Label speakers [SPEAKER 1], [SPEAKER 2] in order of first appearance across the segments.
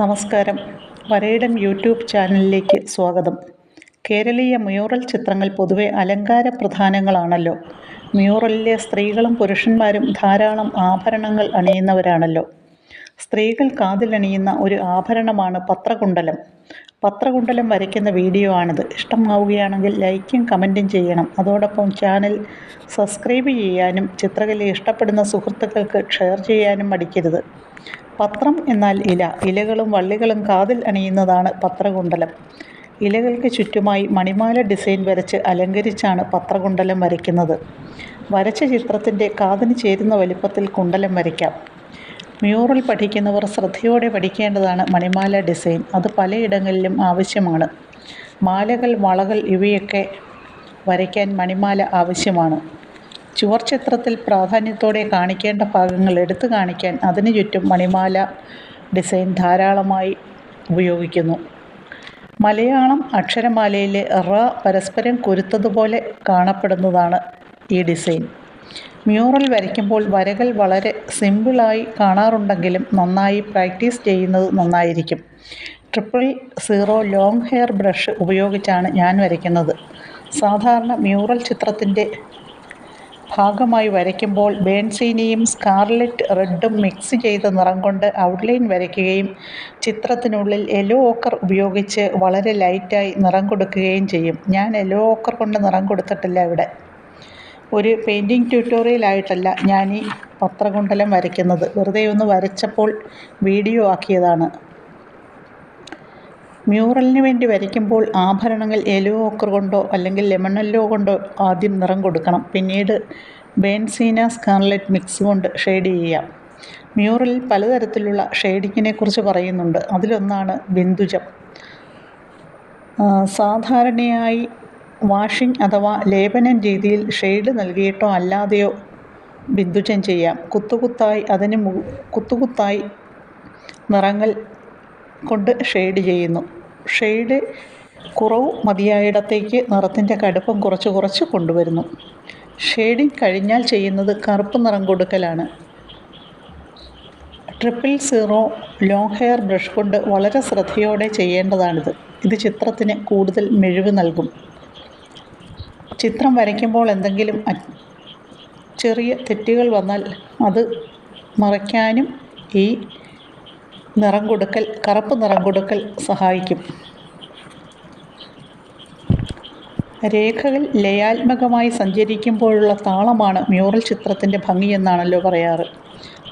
[SPEAKER 1] നമസ്കാരം. വരയിടം യൂട്യൂബ് ചാനലിലേക്ക് സ്വാഗതം. കേരളീയ മ്യൂറൽ ചിത്രങ്ങൾ പൊതുവെ അലങ്കാര പ്രധാനങ്ങളാണല്ലോ. മ്യൂറലിലെ സ്ത്രീകളും പുരുഷന്മാരും ധാരാളം ആഭരണങ്ങൾ അണിയുന്നവരാണല്ലോ. സ്ത്രീകൾ കാതിലണിയുന്ന ഒരു ആഭരണമാണ് പത്രകുണ്ടലം. പത്രകുണ്ടലം വരയ്ക്കുന്ന വീഡിയോ ആണിത്. ഇഷ്ടമാവുകയാണെങ്കിൽ ലൈക്കും കമൻറ്റും ചെയ്യണം. അതോടൊപ്പം ചാനൽ സബ്സ്ക്രൈബ് ചെയ്യാനും ചിത്രകല ഇഷ്ടപ്പെടുന്ന സുഹൃത്തുക്കൾക്ക് ഷെയർ ചെയ്യാനും മടിക്കരുത്. പത്രം എന്നാൽ ഇല. ഇലകളും വള്ളികളും കാതിൽ അണിയുന്നതാണ് പത്രകുണ്ടലം. ഇലകൾക്ക് ചുറ്റുമായി മണിമാല ഡിസൈൻ വരച്ച് അലങ്കരിച്ചാണ് പത്രകുണ്ടലം വരയ്ക്കുന്നത്. വരച്ച ചിത്രത്തിൻ്റെ കാതിന് ചേരുന്ന വലിപ്പത്തിൽ കുണ്ടലം വരയ്ക്കാം. മ്യൂറൽ പഠിക്കുന്നവർ ശ്രദ്ധയോടെ പഠിക്കേണ്ടതാണ് മണിമാല ഡിസൈൻ. അത് പലയിടങ്ങളിലും ആവശ്യമാണ്. മാലകൾ, വളകൾ ഇവയൊക്കെ വരയ്ക്കാൻ മണിമാല ആവശ്യമാണ്. ചുവർച്ചിത്രത്തിൽ പ്രാധാന്യത്തോടെ കാണിക്കേണ്ട ഭാഗങ്ങൾ എടുത്തു കാണിക്കാൻ അതിനു ചുറ്റും മണിമാല ഡിസൈൻ ധാരാളമായി ഉപയോഗിക്കുന്നു. മലയാളം അക്ഷരമാലയിലെ റ പരസ്പരം കുരുത്തതുപോലെ കാണപ്പെടുന്നതാണ് ഈ ഡിസൈൻ. മ്യൂറൽ വരയ്ക്കുമ്പോൾ വരകൾ വളരെ സിമ്പിളായി കാണാറുണ്ടെങ്കിലും നന്നായി പ്രാക്ടീസ് ചെയ്യുന്നത് നന്നായിരിക്കും. 000 ലോങ് ഹെയർ ബ്രഷ് ഉപയോഗിച്ചാണ് ഞാൻ വരയ്ക്കുന്നത്. സാധാരണ മ്യൂറൽ ചിത്രത്തിൻ്റെ ഭാഗമായി വരയ്ക്കുമ്പോൾ ബേൺസീനിയും സ്കാർലറ്റ് റെഡും മിക്സ് ചെയ്ത നിറം കൊണ്ട് ഔട്ട്ലൈൻ വരയ്ക്കുകയും ചിത്രത്തിനുള്ളിൽ യെല്ലോ ഓക്കർ ഉപയോഗിച്ച് വളരെ ലൈറ്റായി നിറം കൊടുക്കുകയും ചെയ്യും. ഞാൻ യെല്ലോ ഓക്കർ കൊണ്ട് നിറം കൊടുത്തിട്ടില്ല ഇവിടെ. ഒരു പെയിൻറ്റിംഗ് ട്യൂട്ടോറിയലായിട്ടല്ല ഞാൻ ഈ പത്രകുണ്ടലം വരയ്ക്കുന്നത്. വെറുതെ ഒന്ന് വരച്ചപ്പോൾ വീഡിയോ ആക്കിയതാണ്. മ്യൂറലിന് വേണ്ടി വരയ്ക്കുമ്പോൾ ആഭരണങ്ങൾ യെല്ലോ ഓക്കർ കൊണ്ടോ അല്ലെങ്കിൽ ലെമൺ യെല്ലോ കൊണ്ടോ ആദ്യം നിറം കൊടുക്കണം. പിന്നീട് ബേൺസീന സ്കാർലറ്റ് മിക്സ് കൊണ്ട് ഷെയ്ഡ് ചെയ്യാം. മ്യൂറലിൽ പലതരത്തിലുള്ള ഷെയ്ഡിങ്ങിനെ കുറിച്ച് പറയുന്നുണ്ട്. അതിലൊന്നാണ് ബിന്ദുജം. സാധാരണയായി വാഷിംഗ് അഥവാ ലേപനം രീതിയിൽ ഷെയ്ഡ് നൽകിയിട്ടോ അല്ലാതെയോ ബിന്ദുജം ചെയ്യാം. കുത്തുകുത്തായി നിറങ്ങൾ കൊണ്ട് ഷെയ്ഡ് ചെയ്യുന്നു. ഷെയ്ഡ് കുറവ് മതിയായിടത്തേക്ക് നിറത്തിൻ്റെ കടുപ്പം കുറച്ച് കൊണ്ടുവരുന്നു. ഷെയ്ഡിങ് കഴിഞ്ഞാൽ ചെയ്യുന്നത് കറുപ്പ് നിറം കൊടുക്കലാണ്. 000 ലോങ് ഹെയർ ബ്രഷ് കൊണ്ട് വളരെ ശ്രദ്ധയോടെ ചെയ്യേണ്ടതാണിത്. ഇത് ചിത്രത്തിന് കൂടുതൽ മിഴിവ് നൽകും. ചിത്രം വരയ്ക്കുമ്പോൾ എന്തെങ്കിലും ചെറിയ തെറ്റുകൾ വന്നാൽ അത് മറയ്ക്കാനും ഈ കറുപ്പ് നിറം കൊടുക്കൽ സഹായിക്കും. രേഖകൾ ലയാത്മകമായി സഞ്ചരിക്കുമ്പോഴുള്ള താളമാണ് മ്യൂറൽ ചിത്രത്തിൻ്റെ ഭംഗിയെന്നാണല്ലോ പറയാറ്.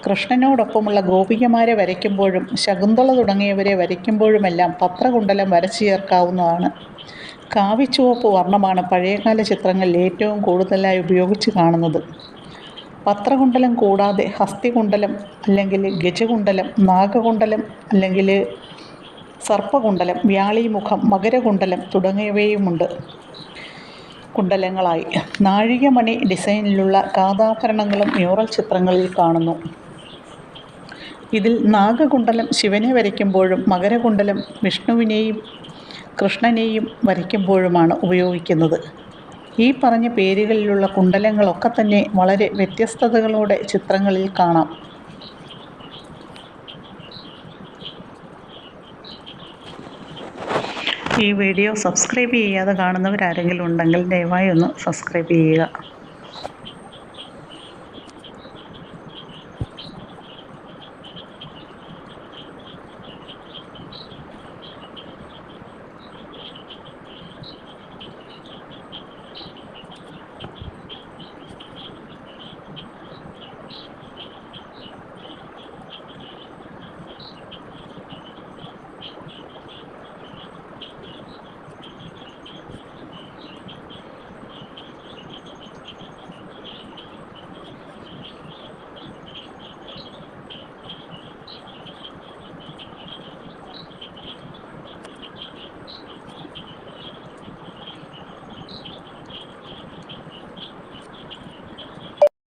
[SPEAKER 1] കൃഷ്ണനോടൊപ്പമുള്ള ഗോപികമാരെ വരയ്ക്കുമ്പോഴും ശകുന്തള തുടങ്ങിയവരെ വരയ്ക്കുമ്പോഴുമെല്ലാം പത്രകുണ്ടലം വരച്ചു ചേർക്കാവുന്നതാണ്. കാവിച്ചുവപ്പ് വർണ്ണമാണ് പഴയകാല ചിത്രങ്ങളിൽ ഏറ്റവും കൂടുതലായി ഉപയോഗിച്ച് കാണുന്നത്. പത്രകുണ്ടലം കൂടാതെ ഹസ്തികുണ്ടലം അല്ലെങ്കിൽ ഗജകുണ്ടലം, നാഗകുണ്ടലം അല്ലെങ്കിൽ സർപ്പകുണ്ടലം, വ്യാളീമുഖം, മകരകുണ്ടലം തുടങ്ങിയവയുമുണ്ട്. കുണ്ടലങ്ങളായി നാഴികമണി ഡിസൈനിലുള്ള കാതാഭരണങ്ങളും മ്യൂറൽ ചിത്രങ്ങളിൽ കാണുന്നു. ഇതിൽ നാഗകുണ്ടലം ശിവനെ വരയ്ക്കുമ്പോഴും മകരകുണ്ടലം വിഷ്ണുവിനെയും കൃഷ്ണനെയും വരയ്ക്കുമ്പോഴുമാണ് ഉപയോഗിക്കുന്നത്. ഈ പറഞ്ഞ പേരുകളിലുള്ള കുണ്ടലങ്ങളൊക്കെ തന്നെ വളരെ വ്യത്യസ്തതകളോടെ ചിത്രങ്ങളിൽ കാണാം. ഈ വീഡിയോ സബ്സ്ക്രൈബ് ചെയ്യാതെ കാണുന്നവരാരെങ്കിലും ഉണ്ടെങ്കിൽ ദയവായി ഒന്ന് സബ്സ്ക്രൈബ് ചെയ്യുക.